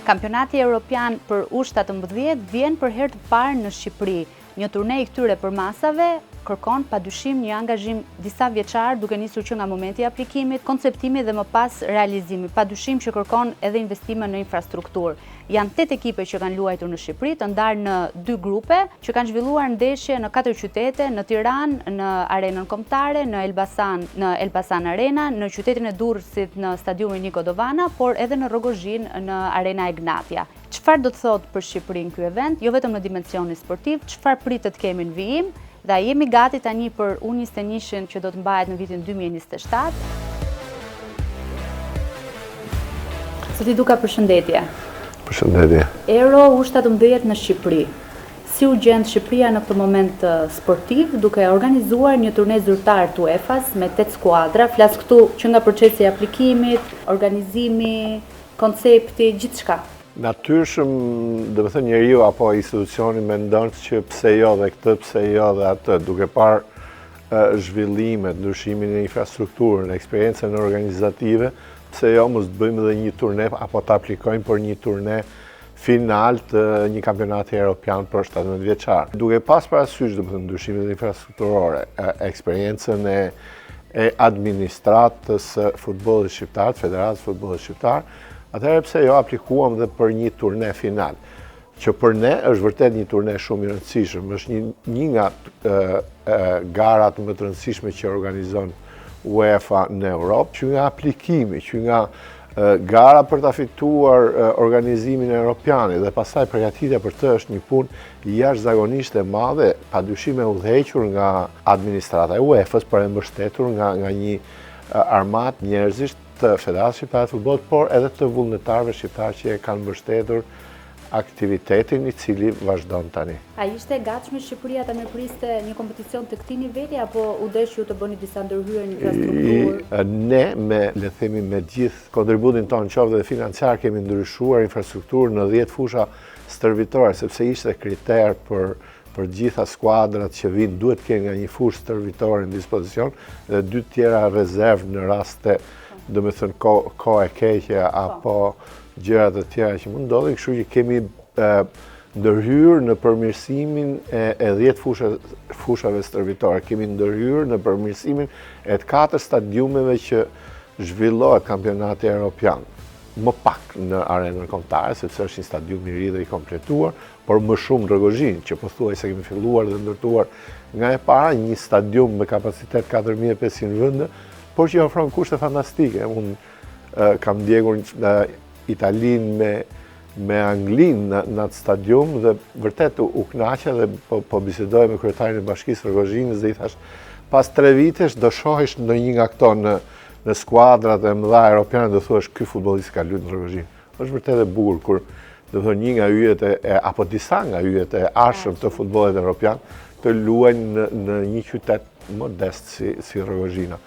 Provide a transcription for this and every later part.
Kampionati Evropian për U17 vjen për herë të parë në Shqipëri. Një turne i këtyre përmasave kërkon padyshim një angazhim disa vjeçar, duke nisur që nga momenti i aplikimit, konceptimi dhe më pas realizimi. Padyshim që kërkon edhe investime në infrastrukturë. Janë 8 ekipe që kanë luajtur në Shqipëri, të ndarë në 2 grupe, që kanë zhvilluar ndeshje në 4 qytete, në Tiranë, në Arenën Kombëtare, në Elbasan Arena, në qytetin e Durrësit në Stadiumin Niko Dovana, por edhe në Rogozhin në Arena Egnatia. Çfarë do të thotë për Shqipërinë ky event, jo vetëm në dimensionin sportiv, çfarë pritet kemi në vijim, dhe jemi gati tani për U21-shin që do të mbahet në vitin 2027. Zoti Duka, përshëndetje. Përshëndetje. Euro U17 në Shqipëri. Si u gjend Shqipëria në këtë moment sportiv, duke organizuar një turne zyrtar të UEFA-s me 8 skuadra, flas këtu që nga procesi i aplikimit, organizimi, koncepti, gjithçka. Natyrshëm, do të thënë, njeriu apo institucioni mendon që pse jo dhe këtë, pse jo dhe atë, duke parë zhvillimet, ndryshimin e infrastrukturën, eksperiencën organizative, pse jo mos të bëjmë edhe një turne apo të aplikojmë për një turne final të një kampionati evropian për 17 vjeçar. Duke pas parasysh, do të thënë, ndryshimet infrastrukturore, eksperiencën e administratës futbollit shqiptar, Federatës Futbollit Shqiptar, atëherë pse jo aplikuam dhe për një turne final, që për ne është vërtet një turne shumë i rëndësishëm, është një nga garat më të rëndësishme që organizon UEFA në Europë, që nga aplikimi, që nga gara për ta fituar organizimin evropian dhe pastaj përgatitja për të është një punë jashtëzakonisht e madhe, padyshim e udhëhequr nga administrata e UEFA-s, për e mbështetur nga një armat njerëzish të Federatës Shqiptare të Futbollit, por edhe të vullnetarëve shqiptarë që e kanë mbështetur aktivitetin i cili vazhdon tani. A ishte e gatshme Shqipëria ta mirëpriste një kompeticion të këtij niveli apo u desh ju të bëni disa ndërhyrje në infrastrukturë? Ne le të themi me gjithë kontributin tonë, qoftë dhe financiar, kemi ndryshuar infrastrukturën në 10 fusha stërvitore, sepse ishte kriter për gjitha skuadrat që vinë, duhet të kenë nga një fushë stërvitore në dispozicion dhe 2 tjera rezervë në raste, do me thënë, kohë e keqe apo gjërat e tjera që mund ndodhin, kështu që kemi ndërhyrë në përmirësimin e 10 fushave stërvitore. Kemi ndërhyrë në përmirësimin e 4 stadiumeve që zhvillohet kampionati evropian. Më pak në Arenën Kombëtare, sepse është një stadium i ri dhe i kompletuar, por më shumë në Rogozhin, që pothuajse kemi filluar dhe ndërtuar nga e para, një stadium me kapacitet 4500 vende, por që ofron kushte fantastike. Unë kam ndjekur Italinë me Anglinë në atë stadium dhe vërtet u kënaqa dhe po bisedoj me kryetarin e Bashkisë Rogozhinës dhe i thash, pas 3 vitesh do shohish në një nga këto në skuadrat e mëdha europiane, do thuash ky futbollist ka luajtur në Rogozhinë. Është vërtet e bukur kur do thonë një nga yjet apo disa nga yjet e arshëm të futbollit evropian të luajnë në një qytet modest si Rogozhina.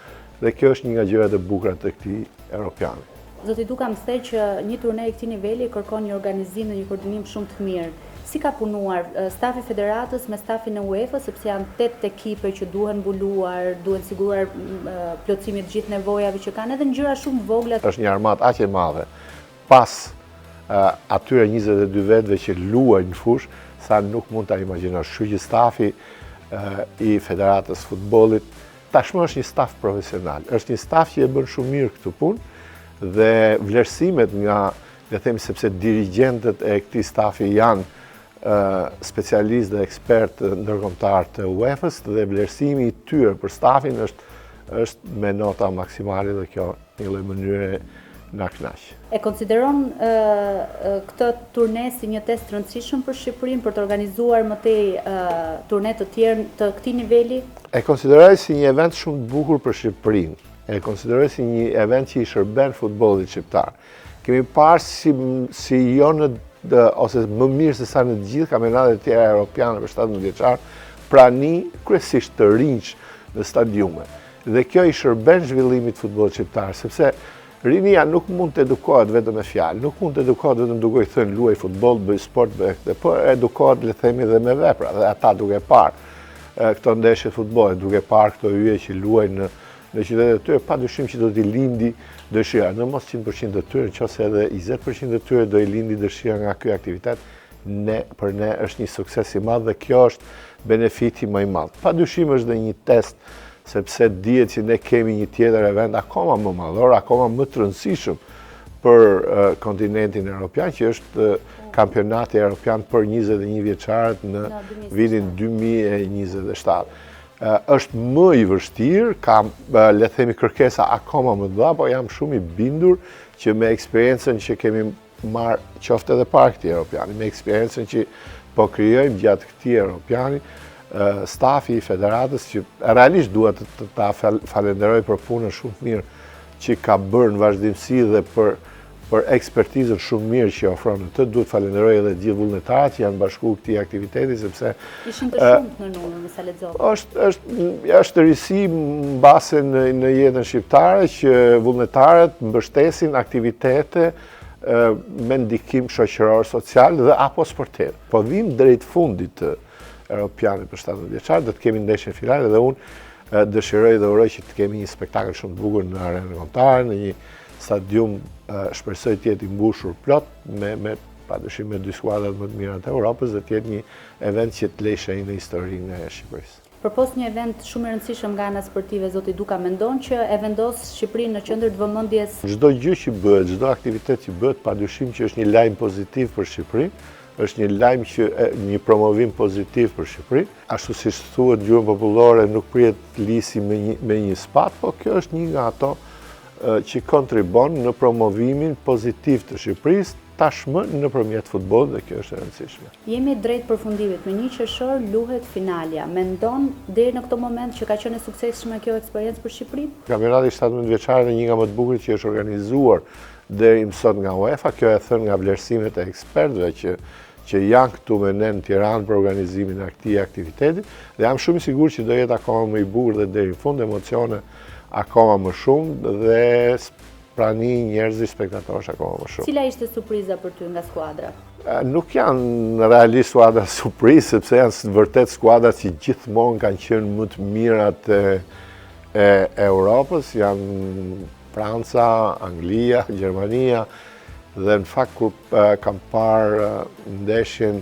Dhe kjo është një nga gjërat e bukura të këtij evropiani. Zoti Duka më thej që një turne i këtij niveli kërkon një organizim dhe një koordinim shumë të mirë. Si ka punuar stafi Federatës me stafin e UEFA, sepse janë 8 ekipe që duhen mbuluar, duhen siguruar plotësimi të gjithë nevojave që kanë, edhe në gjëra shumë vogla. Është një armat aq e madhe. Pas atyre 22 vetëve që luajnë në fushë, sa nuk mund ta imagjinosh. Kështu që stafi i Federatës Futbollit tashmë është një staf profesional. Është një staf që e bën shumë mirë këtë punë dhe vlerësimet nga, le të themi, sepse dirigjentët e këtij stafi janë specialistë dhe ekspertë ndërkombëtar të UEFA-s dhe vlerësimi i tyre për stafin është me nota maksimale dhe kjo një lloj mënyre na kënaq. E konsideron këtë turne si një test rëndësishëm për Shqipërinë për të organizuar më tej turne të tjerë të këtij niveli? E konsideroj si një event shumë të bukur për Shqipërinë. E konsideroj si një event që i shërben futbollit shqiptar. Kemi parë si jo ose më mirë se sa në të gjithë kampionatet e tjera europiane për 17 vjeçar, prani kryesisht të rinj në stadiume. Dhe kjo i shërben zhvillimit futbollit shqiptar, sepse rinia nuk mund të edukohet vetëm me fjalë, nuk mund të edukohet vetëm duke i thënë luaj futboll, bëj sport, bëj këtë, por edukohet, le të themi, edhe me vepra, dhe ata duke parë këto ndeshje futbolli, duke parë këto yje që luajnë në qytetet e tyre, padyshim që do t'i lindi dëshira. Në mos 100% të tyre, nëse edhe 20% të tyre do i lindi dëshira nga ky aktivitet, për ne është një sukses i madh dhe kjo është benefiti më i madh. Padyshim është dhe një test, sepse dihet që ne kemi një tjetër event akoma më madhor, akoma më të rëndësishëm për kontinentin evropian, që është kampionati evropian për 21 vjeçarët në vitin 2027. Është më i vështirë, kam le të themi kërkesa akoma më të mëdha, po jam shumë i bindur që me eksperiencën që kemi marrë qoftë edhe para këtij evropiani, me eksperiencën që po krijojmë gjatë këtij evropiani, stafi i federatës që realisht duhet të ta falenderoj për punën shumë të mirë që ka bërë në vazhdimsi dhe për ekspertizën shumë mirë që ofron në të, duhet falenderoj edhe gjithë vullnetarët që janë bashkuar këtij aktiviteti, sepse ishin të shumtë në numër, me sa lexova. Është risi mbase në jetën shqiptare që vullnetarët mbështesin aktivitete me ndikim shoqëror, social dhe apo sportiv. Po vim drejt fundit të Europianit për 17 vjeçar, do të kemi ndeshjen finale dhe unë dëshiroj dhe uroj që të kemi një spektakël shumë të bukur në arenën kombëtare, në një stadium shpresoj të jetë i mbushur plot padyshim me 2 skuadrat më të mira të Europës dhe të jetë një event që të lejë shenjë në historinë e Shqipërisë. Përpos një event shumë i rëndësishëm nga ana sportive, zoti Duka mendon që e vendos Shqipërinë në qendër të vëmendjes. Çdo gjë që bëhet, çdo aktivitet që bëhet, padyshim që është një lajm pozitiv për Shqipërinë, është një lajm që një promovim pozitiv për Shqipërinë. Ashtu siç thuhet gjuhën popullore, nuk prihet lisi me një spat, po kjo është një nga ato që kontribon në promovimin pozitiv të Shqipërisë, tashmë nëpërmjet futbollit dhe kjo është e rëndësishme. Jemi drejt përfundimit, me 1 qershor luhet finalja. Mendon deri në këtë moment që ka qenë e suksesshme kjo eksperiencë për Shqipërinë? Kampionati 17 vjeçar është një nga më të bukurit që është organizuar deri më sot nga UEFA, kjo e thënë nga vlerësimet e ekspertëve që janë këtu me ne në Tiranë për organizimin e këtij aktiviteti dhe jam shumë i sigurt që do jetë akoma më i bukur dhe deri në fund, emocione akoma më shumë dhe prani njerëzish, spektatorësh akoma më shumë. Cila ishte surpriza për ty nga skuadra? Nuk janë realisht skuadra surprizë, sepse janë vërtet skuadrat që gjithmonë kanë qenë më të mirat e Europës, janë Franca, Anglia, Gjermania, dhe në fakt kur kam parë ndeshjen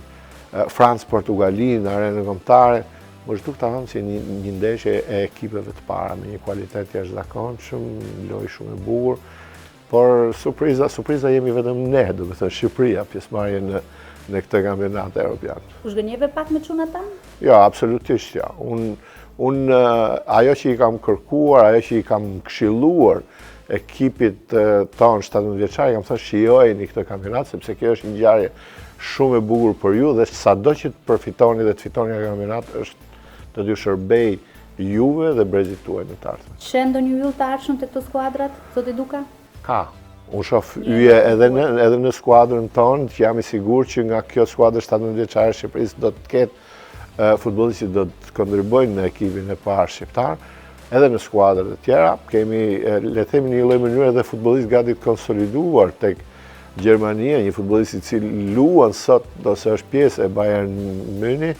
Francë-Portugali në arenën kombëtare, më zhduk të thëmë që një ndeshje e ekipeve të para me një kualitet jashtëzakonshëm, lojë shumë e bukur, por surpriza jemi vetëm ne, do të thënë Shqipëria, pjesëmarrje në këtë kampionat evropian. U zgënjeve pak me çunat tan? Jo, absolutisht jo. Unë ajo që i kam kërkuar, ajo që i kam këshilluar ekipit tonë 17 vjeçar, kam thënë shijojeni këtë kampionat sepse kjo është një ngjarje shumë e bukur për ju dhe sado që të përfitoni dhe të fitoni nga kampionat është të t'ju shërbej juve dhe brezit tuaj në të ardhmen. Sheh ndonjë yll të ardhshëm te këto skuadrat, zoti Duka? Ka. Unë shoh yje edhe në skuadrën tonë, që jam i sigurt që nga kjo skuadër 17 vjeçare e Shqipërisë do të ketë futbollistë që do të kontribuojnë në ekipin e parë shqiptar. Edhe në skuadrat e tjera kemi, le të themi, një lloj mënyre dhe futbollistë gati të konsoliduar tek Gjermania, një futbollist i cili luan sot ose është pjesë e Bayern Munich,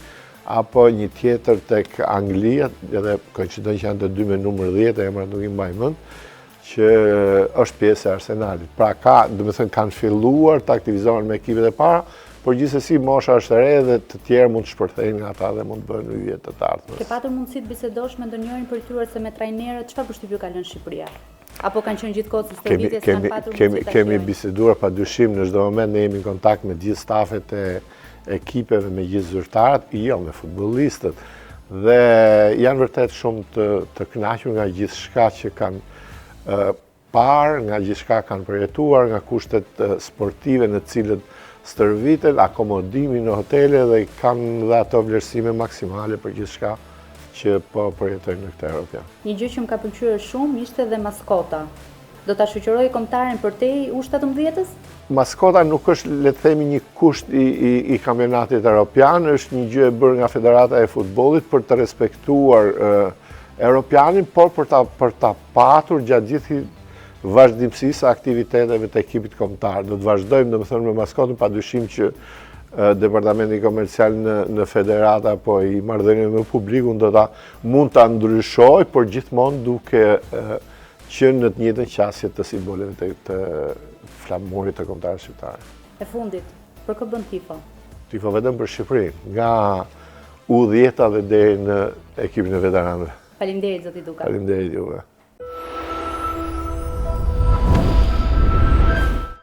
apo një tjetër tek Anglia, edhe koincidon që janë të dy me numër 10, emrat nuk i mbaj mend, që është pjesë e Arsenalit. Pra kanë filluar të aktivizohen me ekipet e para, por gjithsesi mosha është e re dhe të tjerë mund të shpërthejnë nga ata dhe mund të bëjnë yje të ardhmes. Ke patur mundësi të bisedosh me ndonjërin për tyre se me trajnerët, çfarë përshtypje ka lënë Shqipëria? Apo kanë qenë gjithkohë si stërvitjes kanë patur mundësi ta kemi biseduar padyshim, në çdo moment ne jemi në kontakt me gjithë stafet e ekipeve, me gjithë zyrtarët, jo me futbollistët. Dhe janë vërtet shumë të kënaqur nga gjithçka që kanë parë, nga gjithçka kanë përjetuar, nga kushtet sportive në të cilët stërviten, akomodimi në hotele dhe kanë dhe ato vlerësime maksimale për gjithçka që po përjetojnë në këtë Evropian. Një gjë që më ka pëlqyer shumë ishte dhe maskota. Do ta shoqëroj kombëtaren për te U17-s? Maskota nuk është, le të themi, një kusht i kampionatit Evropian, është një gjë e bërë nga Federata e Futbollit për të respektuar Evropianin, por për ta patur gjatë gjithë vazhdimësisë aktiviteteve të ekipit kombëtar. Do të vazhdojmë, domethënë, me maskotën, padyshim që departamenti komercial në federata, po i marrëdhënie me publikun mund ta ndryshoj, por gjithmonë duke qenë në të njëjtën qasje të simboleve të flamurit të kombëtarëve shqiptarë. E fundit, për kë bën tifo? Tifo vetëm për Shqipërinë, nga U10 dhe deri në ekipin e veteranëve. Faleminderit zoti Duka. Faleminderit juve.